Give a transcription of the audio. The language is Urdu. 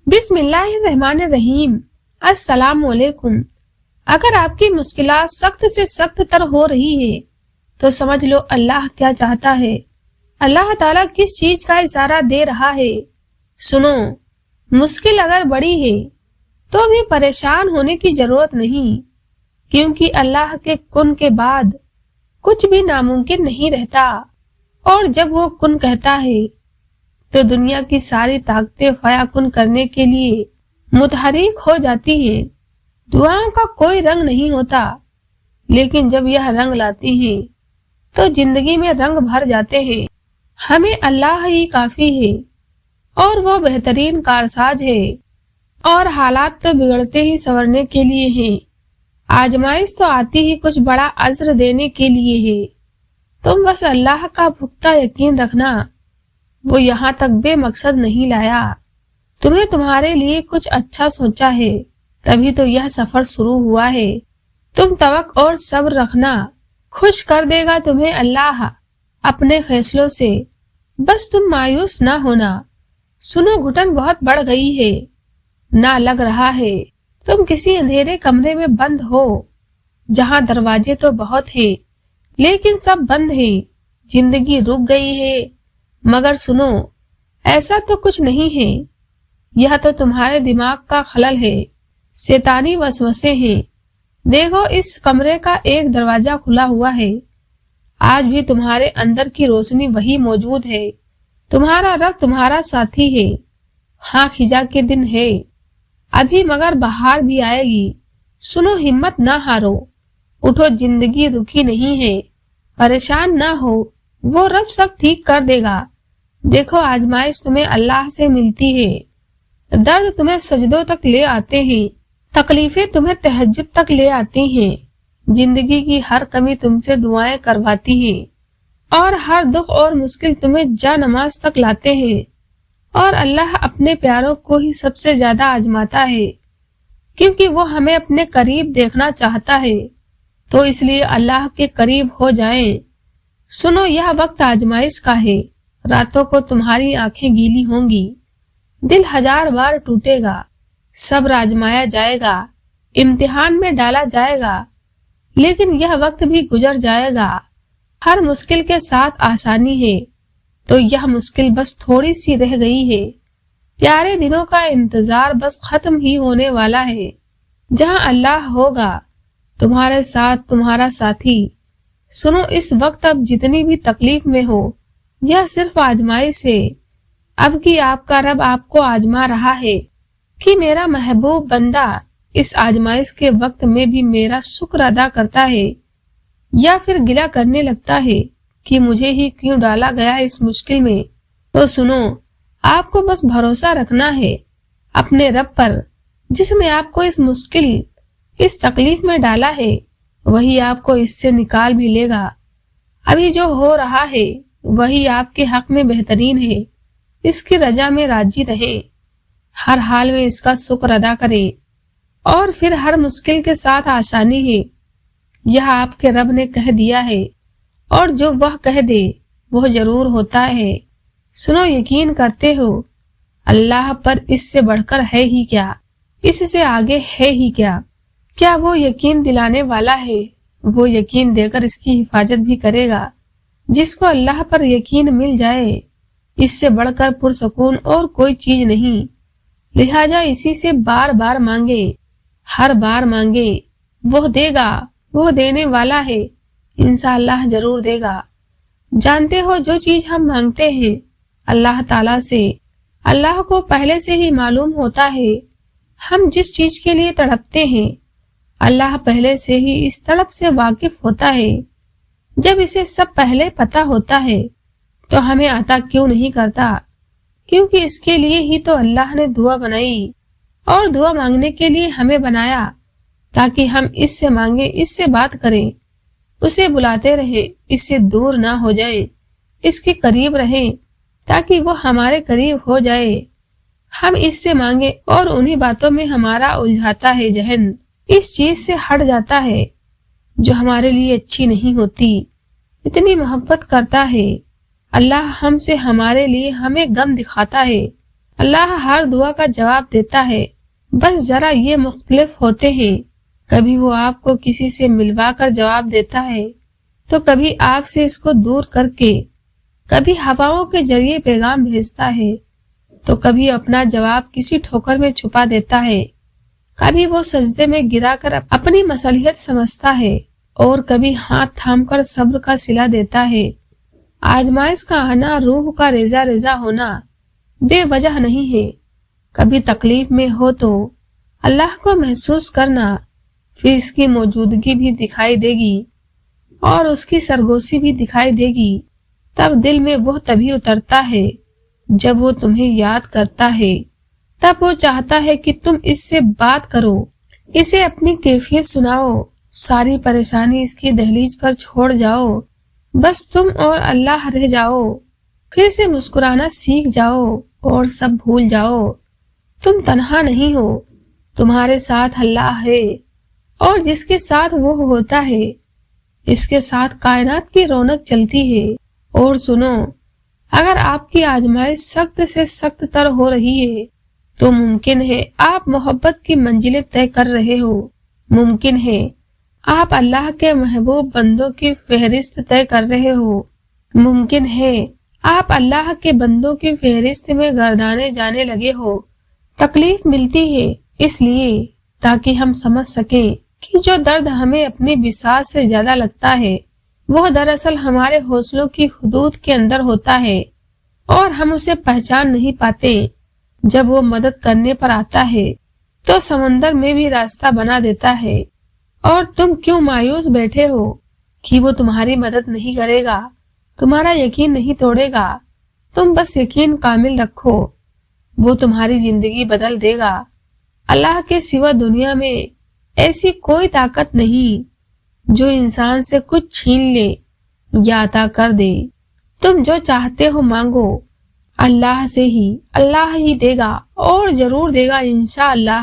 بسم اللہ الرحمن الرحیم۔ السلام علیکم۔ اگر آپ کی مشکلات سخت سے سخت تر ہو رہی ہے تو سمجھ لو اللہ کیا چاہتا ہے، اللہ تعالیٰ کس چیز کا اشارہ دے رہا ہے۔ سنو، مشکل اگر بڑی ہے تو بھی پریشان ہونے کی ضرورت نہیں، کیونکہ اللہ کے کن کے بعد کچھ بھی ناممکن نہیں رہتا، اور جب وہ کن کہتا ہے تو دنیا کی ساری طاقتیں فیکن کرنے کے لیے متحرک ہو جاتی ہیں۔ دعاؤں کا کوئی رنگ نہیں ہوتا، لیکن جب یہ رنگ لاتی ہیں تو زندگی میں رنگ بھر جاتے ہیں۔ ہمیں اللہ ہی کافی ہے، اور وہ بہترین کارساز ہے، اور حالات تو بگڑتے ہی سنورنے کے لیے ہیں۔ آزمائش تو آتی ہی کچھ بڑا اجر دینے کے لیے ہے۔ تم بس اللہ کا پختہ یقین رکھنا، وہ یہاں تک بے مقصد نہیں لایا، تمہیں تمہارے لیے کچھ اچھا سوچا ہے، تبھی تو یہ سفر شروع ہوا ہے۔ تم توقع اور صبر رکھنا، خوش کر دے گا تمہیں اللہ اپنے فیصلوں سے، بس تم مایوس نہ ہونا۔ سنو، گھٹن بہت بڑھ گئی ہے، نہ لگ رہا ہے تم کسی اندھیرے کمرے میں بند ہو جہاں دروازے تو بہت ہیں لیکن سب بند ہیں۔ زندگی رک گئی ہے، مگر سنو، ایسا تو کچھ نہیں ہے، یہ تو تمہارے دماغ کا خلل ہے، شیطانی وسوسے ہیں۔ دیکھو، اس کمرے کا ایک دروازہ کھلا ہوا ہے، آج بھی تمہارے اندر کی روشنی وہی موجود ہے، تمہارا رب تمہارا ساتھی ہے۔ ہاں، خزاں کے دن ہے ابھی، مگر بہار بھی آئے گی۔ سنو، ہمت نہ ہارو، اٹھو، زندگی رکی نہیں ہے، پریشان نہ ہو، وہ رب سب ٹھیک کر دے گا۔ دیکھو، آزمائش تمہیں اللہ سے ملتی ہے، درد تمہیں سجدوں تک لے آتے ہیں، تکلیفیں تمہیں تہجد تک لے آتی ہیں، زندگی کی ہر کمی تم سے دعائیں کرواتی ہیں، اور ہر دکھ اور مشکل تمہیں جا نماز تک لاتے ہیں۔ اور اللہ اپنے پیاروں کو ہی سب سے زیادہ آزماتا ہے، کیونکہ وہ ہمیں اپنے قریب دیکھنا چاہتا ہے، تو اس لیے اللہ کے قریب ہو جائیں۔ سنو، یہ وقت آزمائش کا ہے، راتوں کو تمہاری آنکھیں گیلی ہوں گی، دل ہزار بار ٹوٹے گا، صبر آزمایا جائے گا، امتحان میں ڈالا جائے گا، لیکن یہ وقت بھی گزر جائے گا۔ ہر مشکل کے ساتھ آسانی ہے، تو یہ مشکل بس تھوڑی سی رہ گئی ہے۔ پیارے دنوں کا انتظار بس ختم ہی ہونے والا ہے، جہاں اللہ ہوگا تمہارے ساتھ، تمہارا ساتھی۔ سنو، اس وقت اب جتنی بھی تکلیف میں ہو، یہ صرف آزمائش ہے۔ اب کی آپ کا رب آپ کو آزما رہا ہے کہ میرا محبوب بندہ اس آزمائش کے وقت میں بھی میرا شکر ادا کرتا ہے، یا پھر گلہ کرنے لگتا ہے کہ مجھے ہی کیوں ڈالا گیا اس مشکل میں۔ تو سنو، آپ کو بس بھروسہ رکھنا ہے اپنے رب پر، جس نے آپ کو اس مشکل، اس تکلیف میں ڈالا ہے، وہی آپ کو اس سے نکال بھی لے گا۔ ابھی جو ہو رہا ہے وہی آپ کے حق میں بہترین ہے، اس کی رضا میں راضی رہیں، ہر حال میں اس کا شکر ادا کریں، اور پھر ہر مشکل کے ساتھ آسانی ہے، یہ آپ کے رب نے کہہ دیا ہے، اور جو وہ کہہ دے وہ ضرور ہوتا ہے۔ سنو، یقین کرتے ہو اللہ پر، اس سے بڑھ کر ہے ہی کیا، اس سے آگے ہے ہی کیا؟ کیا وہ یقین دلانے والا ہے؟ وہ یقین دے کر اس کی حفاظت بھی کرے گا۔ جس کو اللہ پر یقین مل جائے، اس سے بڑھ کر پرسکون اور کوئی چیز نہیں، لہٰذا اسی سے بار بار مانگے، ہر بار مانگے، وہ دے گا، وہ دینے والا ہے، انشاءاللہ ضرور دے گا۔ جانتے ہو، جو چیز ہم مانگتے ہیں اللہ تعالیٰ سے، اللہ کو پہلے سے ہی معلوم ہوتا ہے۔ ہم جس چیز کے لیے تڑپتے ہیں، اللہ پہلے سے ہی اس تڑپ سے واقف ہوتا ہے۔ جب اسے سب پہلے پتا ہوتا ہے تو ہمیں عطا کیوں نہیں کرتا؟ کیونکہ اس کے لیے ہی تو اللہ نے دعا بنائی، اور دعا مانگنے کے لیے ہمیں بنایا، تاکہ ہم اس سے مانگیں، اس سے بات کریں، اسے بلاتے رہیں، اس سے دور نہ ہو جائیں، اس کے قریب رہیں تاکہ وہ ہمارے قریب ہو جائے۔ ہم اس سے مانگیں اور انہی باتوں میں ہمارا الجھاتا ہے ذہن، اس چیز سے ہٹ جاتا ہے جو ہمارے لیے اچھی نہیں ہوتی۔ اتنی محبت کرتا ہے اللہ ہم سے، ہمارے لیے ہمیں غم دکھاتا ہے۔ اللہ ہر دعا کا جواب دیتا ہے، بس ذرا یہ مختلف ہوتے ہیں۔ کبھی وہ آپ کو کسی سے ملوا کر جواب دیتا ہے تو کبھی آپ سے اس کو دور کر کے، کبھی ہواؤں کے ذریعے پیغام بھیجتا ہے تو کبھی اپنا جواب کسی ٹھوکر میں چھپا دیتا ہے، کبھی وہ سجدے میں گرا کر اپنی مصلحت سمجھتا ہے اور کبھی ہاتھ تھام کر صبر کا صلہ دیتا ہے۔ آزمائش کا آنا، روح کا ریزہ ریزہ ہونا بے وجہ نہیں ہے۔ کبھی تکلیف میں ہو تو اللہ کو محسوس کرنا، پھر اس کی موجودگی بھی دکھائی دے گی اور اس کی سرگوشی بھی دکھائی دے گی۔ تب دل میں وہ تبھی اترتا ہے جب وہ تمہیں یاد کرتا ہے، تب وہ چاہتا ہے کہ تم اس سے بات کرو، اسے اپنی کیفیت سناؤ، ساری پریشانی اس کی دہلیز پر چھوڑ جاؤ، بس تم اور اللہ رہ جاؤ، پھر سے مسکرانا سیکھ جاؤ اور سب بھول جاؤ۔ تم تنہا نہیں ہو، تمہارے ساتھ اللہ ہے، اور جس کے ساتھ وہ ہوتا ہے اس کے ساتھ کائنات کی رونق چلتی ہے۔ اور سنو، اگر آپ کی آزمائش سخت سے سخت تر ہو رہی ہے تو ممکن ہے آپ محبت کی منزلیں طے کر رہے ہو، ممکن ہے آپ اللہ کے محبوب بندوں کی فہرست طے کر رہے ہو، ممکن ہے آپ اللہ کے بندوں کی فہرست میں گردانے جانے لگے ہو۔ تکلیف ملتی ہے اس لیے تاکہ ہم سمجھ سکیں کہ جو درد ہمیں اپنی بساط سے زیادہ لگتا ہے وہ دراصل ہمارے حوصلوں کی حدود کے اندر ہوتا ہے اور ہم اسے پہچان نہیں پاتے۔ جب وہ مدد کرنے پر آتا ہے تو سمندر میں بھی راستہ بنا دیتا ہے، اور تم کیوں مایوس بیٹھے ہو کہ وہ تمہاری مدد نہیں کرے گا، تمہارا یقین نہیں توڑے گا۔ تم بس یقین کامل رکھو، وہ تمہاری زندگی بدل دے گا۔ اللہ کے سوا دنیا میں ایسی کوئی طاقت نہیں جو انسان سے کچھ چھین لے یا عطا کر دے۔ تم جو چاہتے ہو مانگو، اللہ سے ہی، اللہ ہی دے گا، اور ضرور دے گا انشاءاللہ۔